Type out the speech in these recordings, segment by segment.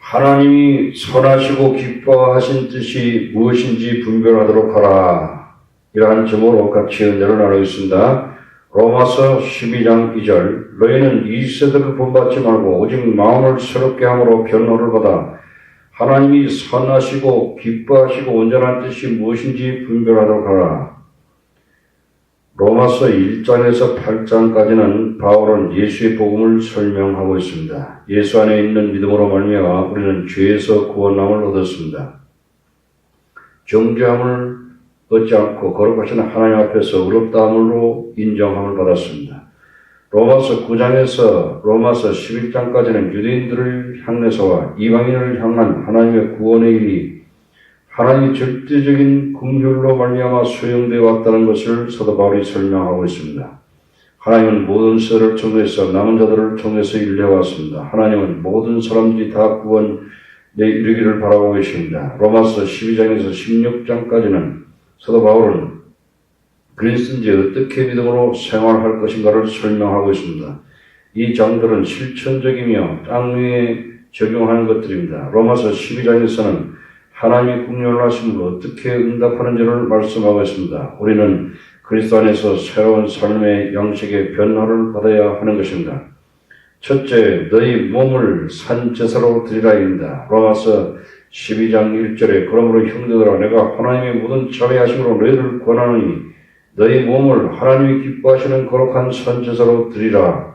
하나님이 선하시고 기뻐하신 뜻이 무엇인지 분별하도록 하라. 이러한 제목으로 같이 은혜를 나누겠습니다. 로마서 12장 2절 너희는 이 세대를 본받지 말고 오직 마음을 새롭게 함으로 변호를 받아 하나님이 선하시고 기뻐하시고 온전한 뜻이 무엇인지 분별하도록 하라. 로마서 1장에서 8장까지는 바울은 예수의 복음을 설명하고 있습니다. 예수 안에 있는 믿음으로 말미암아 우리는 죄에서 구원함을 얻었습니다. 정죄함을 얻지 않고 거룩하신 하나님 앞에서 의롭다함으로 인정함을 받았습니다. 로마서 9장에서 로마서 11장까지는 유대인들을 향해서와 이방인을 향한 하나님의 구원의 일이 하나님의 절대적인 긍휼로 말미암아 수용되어 왔다는 것을 사도 바울이 설명하고 있습니다. 하나님은 모든 세대를 통해서 남은 자들을 통해서 인내해왔습니다. 하나님은 모든 사람들이 다 구원에 이르기를 바라고 계십니다. 로마서 12장에서 16장까지는 사도 바울은 그리스도인지 어떻게 믿음으로 생활할 것인가를 설명하고 있습니다. 이 장들은 실천적이며 땅 위에 적용하는 것들입니다. 로마서 12장에서는 하나님의 긍휼하심을 어떻게 응답하는지를 말씀하고 있습니다. 우리는 그리스도 안에서 새로운 삶의 양식의 변화를 받아야 하는 것입니다. 첫째, 너희 몸을 산제사로 드리라입니다. 로마서 12장 1절에 그러므로 형제들아 내가 하나님의 모든 자비하심으로 너희를 권하노니 너희 몸을 하나님이 기뻐하시는 거룩한 산제사로 드리라.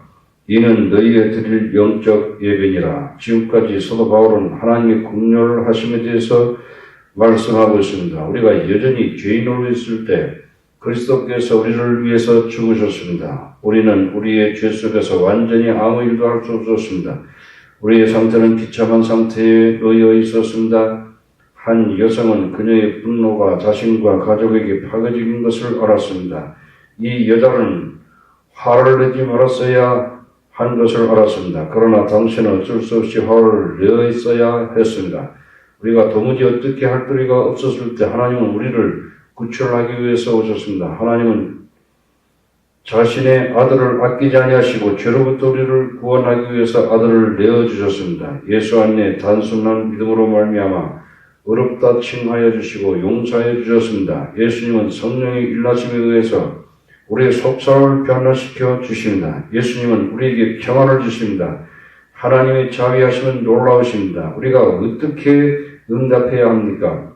이는 너희에 드릴 영적 예배니라. 지금까지 사도 바울은 하나님의 긍휼하심에 대해서 말씀하고 있습니다. 우리가 여전히 죄인으로 있을 때 그리스도께서 우리를 위해서 죽으셨습니다. 우리는 우리의 죄 속에서 완전히 아무 일도 할 수 없었습니다. 우리의 상태는 비참한 상태에 놓여 있었습니다. 한 여성은 그녀의 분노가 자신과 가족에게 파괴적인 것을 알았습니다. 이 여자는 화를 내지 말았어야 한 것을 알았습니다. 그러나 당신은 어쩔 수 없이 화를 내어 있어야 했습니다. 우리가 도무지 어떻게 할 도리가 없었을 때 하나님은 우리를 구출하기 위해서 오셨습니다. 하나님은 자신의 아들을 아끼지 아니하시고 죄로부터 우리를 구원하기 위해서 아들을 내어주셨습니다. 예수 안에 단순한 믿음으로 말미암아 의롭다 칭하여 주시고 용서해 주셨습니다. 예수님은 성령의 일하심에 의해서 우리의 속사를 변화시켜 주십니다. 예수님은 우리에게 평안을 주십니다. 하나님의 자비하심은 놀라우십니다. 우리가 어떻게 응답해야 합니까?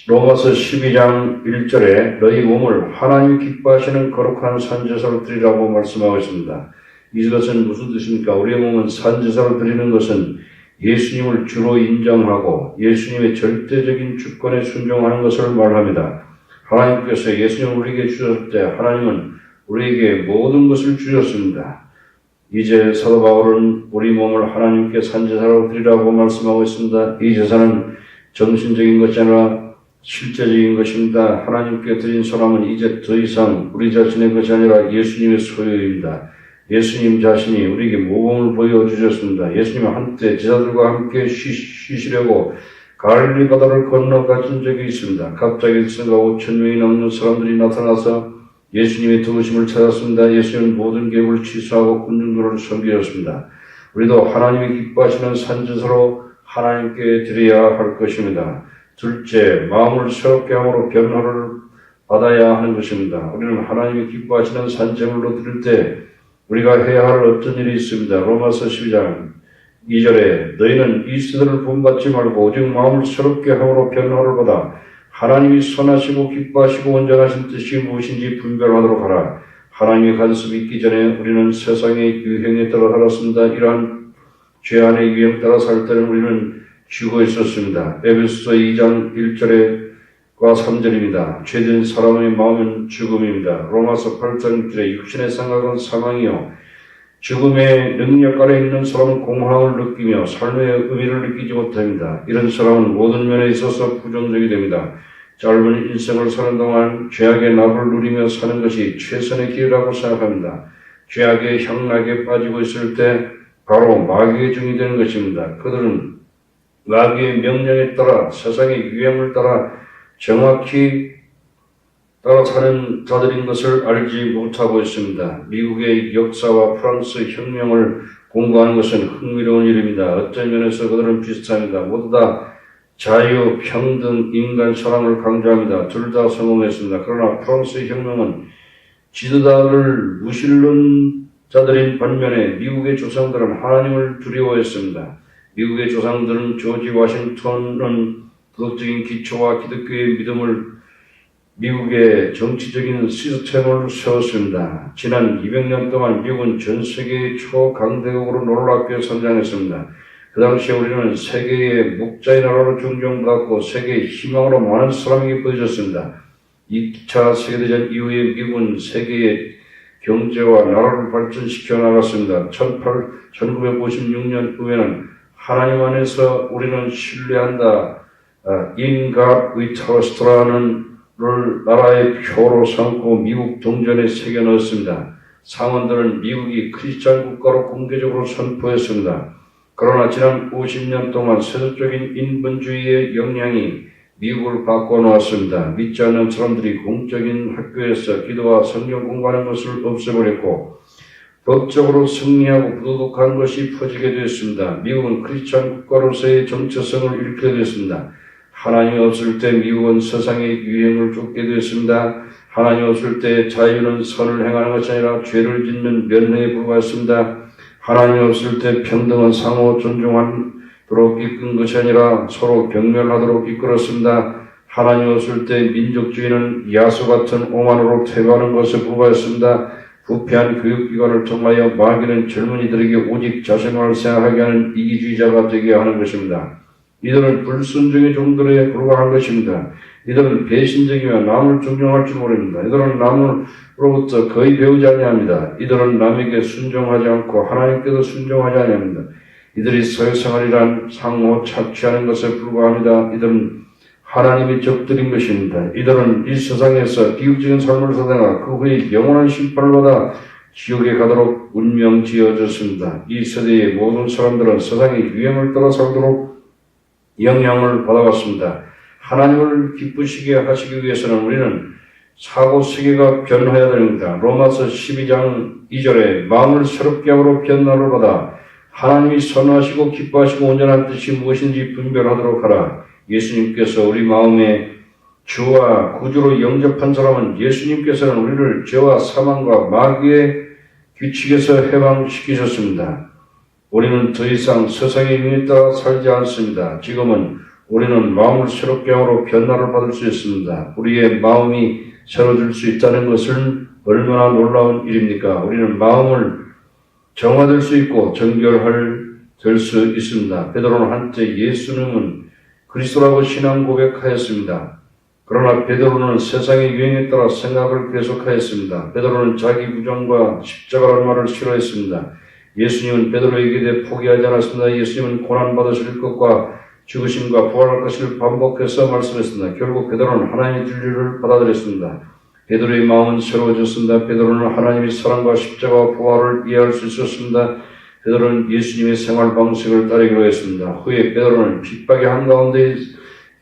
로마서 12장 1절에 너희 몸을 하나님이 기뻐하시는 거룩한 산제사로 드리라고 말씀하고 있습니다. 이것은 무슨 뜻입니까? 우리의 몸은 산제사로 드리는 것은 예수님을 주로 인정하고 예수님의 절대적인 주권에 순종하는 것을 말합니다. 하나님께서 예수님을 우리에게 주셨을 때 하나님은 우리에게 모든 것을 주셨습니다. 이제 사도 바울은 우리 몸을 하나님께 산제사로 드리라고 말씀하고 있습니다. 이 제사는 정신적인 것이 아니라 실제적인 것입니다. 하나님께 드린 사람은 이제 더 이상 우리 자신의 것이 아니라 예수님의 소유입니다. 예수님 자신이 우리에게 모범을 보여주셨습니다. 예수님은 한때 제자들과 함께 쉬시려고 갈릴리 바다를 건너가신 적이 있습니다. 갑자기 생각하고 5,000명이 넘는 사람들이 나타나서 예수님의 도우심을 찾았습니다. 예수님은 모든 계획을 취소하고 군중들을 섬기셨습니다. 우리도 하나님이 기뻐하시는 산제사로 하나님께 드려야 할 것입니다. 둘째, 마음을 새롭게 함으로 변화를 받아야 하는 것입니다. 우리는 하나님이 기뻐하시는 산제물로 드릴 때 우리가 해야 할 어떤 일이 있습니다. 로마서 12장 2절에 너희는 이 세대를 본받지 말고 오직 마음을 새롭게 함으로 변화를 받아 하나님이 선하시고 기뻐하시고 온전하신 뜻이 무엇인지 분별하도록 하라. 하나님의 간섭이 있기 전에 우리는 세상의 유행에 따라 살았습니다. 이러한 죄 안의 유행 따라 살 때는 우리는 죽어 있었습니다. 에베소서 2장 1절과 3절입니다. 죄된 사람의 마음은 죽음입니다. 로마서 8장 6절에 육신의 생각은 사망이요 죽음의 능력 아래 있는 사람은 공허함을 느끼며 삶의 의미를 느끼지 못합니다. 이런 사람은 모든 면에 있어서 부정적이 됩니다. 짧은 인생을 사는 동안 죄악의 납을 누리며 사는 것이 최선의 길이라고 생각합니다. 죄악의 향락에 빠지고 있을 때 바로 마귀의 종이 되는 것입니다. 그들은 마귀의 명령에 따라 세상의 유행을 따라 정확히 따라 사는 자들인 것을 알지 못하고 있습니다. 미국의 역사와 프랑스 혁명을 공부하는 것은 흥미로운 일입니다. 어떤 면에서 그들은 비슷합니다. 모두 다 자유, 평등, 인간 사랑을 강조합니다. 둘 다 성공했습니다. 그러나 프랑스 혁명은 지도자를 무신론 자들인 반면에 미국의 조상들은 하나님을 두려워했습니다. 미국의 조상들은 조지 워싱턴은 도덕적인 기초와 기독교의 믿음을 미국의 정치적인 시스템을 세웠습니다. 지난 200년 동안 미국은 전 세계의 초강대국으로 놀랍게 성장했습니다. 그 당시에 우리는 세계의 목자의 나라로 존경받고 세계의 희망으로 많은 사람에게 보여졌습니다. 2차 세계대전 이후에 미국은 세계의 경제와 나라를 발전시켜 나갔습니다. 1956년 후에는 하나님 안에서 우리는 신뢰한다. In God we trust라는 나라의 표로 삼고 미국 동전에 새겨 넣었습니다. 상원들은 미국이 크리스찬 국가로 공개적으로 선포했습니다. 그러나 지난 50년 동안 세속적인 인본주의의 영향이 미국을 바꿔놓았습니다. 믿지 않는 사람들이 공적인 학교에서 기도와 성경 공부하는 것을 없애버렸고 법적으로 승리하고 부도덕한 것이 퍼지게 되었습니다. 미국은 크리스찬 국가로서의 정체성을 잃게 되었습니다. 하나님이 없을 때 미국은 세상의 유행을 쫓게 되었습니다. 하나님이 없을 때 자유는 선을 행하는 것이 아니라 죄를 짓는 면허에 불과했습니다. 하나님이 없을 때 평등은 상호 존중하도록 이끈 것이 아니라 서로 경멸하도록 이끌었습니다. 하나님 없을 때 민족주의는 야수 같은 오만으로 퇴보하는 것에 불과했습니다. 부패한 교육기관을 통하여 마귀는 젊은이들에게 오직 자신만을 생각하게 하는 이기주의자가 되게 하는 것입니다. 이들은 불순종의 종들에 불과한 것입니다. 이들은 배신적이며 남을 존경할 줄 모릅니다. 이들은 남으로부터 거의 배우지 아니합니다. 이들은 남에게 순종하지 않고 하나님께도 순종하지 아니합니다. 이들이 사회생활이란 상호 착취하는 것에 불과합니다. 이들은 하나님의 적들인 것입니다. 이들은 이 세상에서 비극적인 삶을 살다가 그 후에 영원한 심판을 받아 지옥에 가도록 운명 지어졌습니다. 이 세대의 모든 사람들은 세상의 유행을 따라 살도록 영향을 받아왔습니다. 하나님을 기쁘시게 하시기 위해서는 우리는 사고세계가 변화해야 됩니다. 로마서 12장 2절에 마음을 새롭게 함으로 변화를 받아 하나님이 선하시고 기뻐하시고 온전한 뜻이 무엇인지 분별하도록 하라. 예수님께서 우리 마음에 주와 구주로 영접한 사람은 예수님께서는 우리를 죄와 사망과 마귀의 규칙에서 해방시키셨습니다. 우리는 더 이상 세상의 유행에 따라 살지 않습니다. 지금은 우리는 마음을 새롭게 함으로 변화를 받을 수 있습니다. 우리의 마음이 새로워질 수 있다는 것은 얼마나 놀라운 일입니까? 우리는 마음을 정화될 수 있고 될 수 있습니다. 베드로는 한때 예수님은 그리스도라고 신앙 고백하였습니다. 그러나 베드로는 세상의 유행에 따라 생각을 계속하였습니다. 베드로는 자기 부정과 십자가라는 말을 싫어했습니다. 예수님은 베드로에게 대해 포기하지 않았습니다. 예수님은 고난받으실 것과 죽으심과 부활할 것을 반복해서 말씀했습니다. 결국 베드로는 하나님의 진리를 받아들였습니다. 베드로의 마음은 새로워졌습니다. 베드로는 하나님의 사랑과 십자가와 부활을 이해할 수 있었습니다. 베드로는 예수님의 생활 방식을 따르기로 했습니다. 후에 베드로는 핍박의 한가운데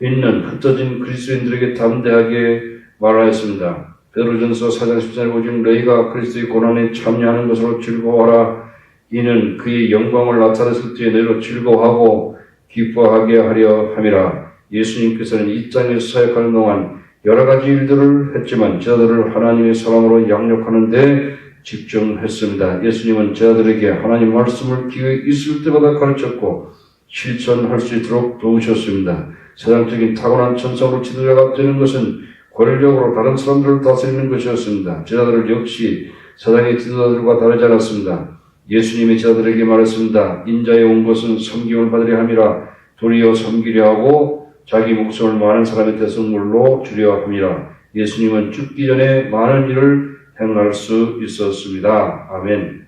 있는 흩어진 그리스도인들에게 담대하게 말하였습니다. 베드로전서 4장 14절에 오직 너희가 그리스도의 고난에 참여하는 것으로 즐거워하라. 이는 그의 영광을 나타냈을 때에 너희로 즐거워하고 기뻐하게 하려 함이라. 예수님께서는 이 땅에서 사역하는 동안 여러 가지 일들을 했지만 제자들을 하나님의 사랑으로 양육하는 데 집중했습니다. 예수님은 제자들에게 하나님 말씀을 기회 있을 때마다 가르쳤고 실천할 수 있도록 도우셨습니다. 세상적인 타고난 천성으로 지도자가 되는 것은 권력적으로 다른 사람들을 다스리는 것이었습니다. 제자들 역시 세상의 지도자들과 다르지 않았습니다. 예수님이 제자들에게 말했습니다. 인자에 온 것은 섬김을 받으려 함이라. 도리어 섬기려 하고 자기 목숨을 많은 사람의 대성물로 주려 함이라. 예수님은 죽기 전에 많은 일을 행할 수 있었습니다. 아멘.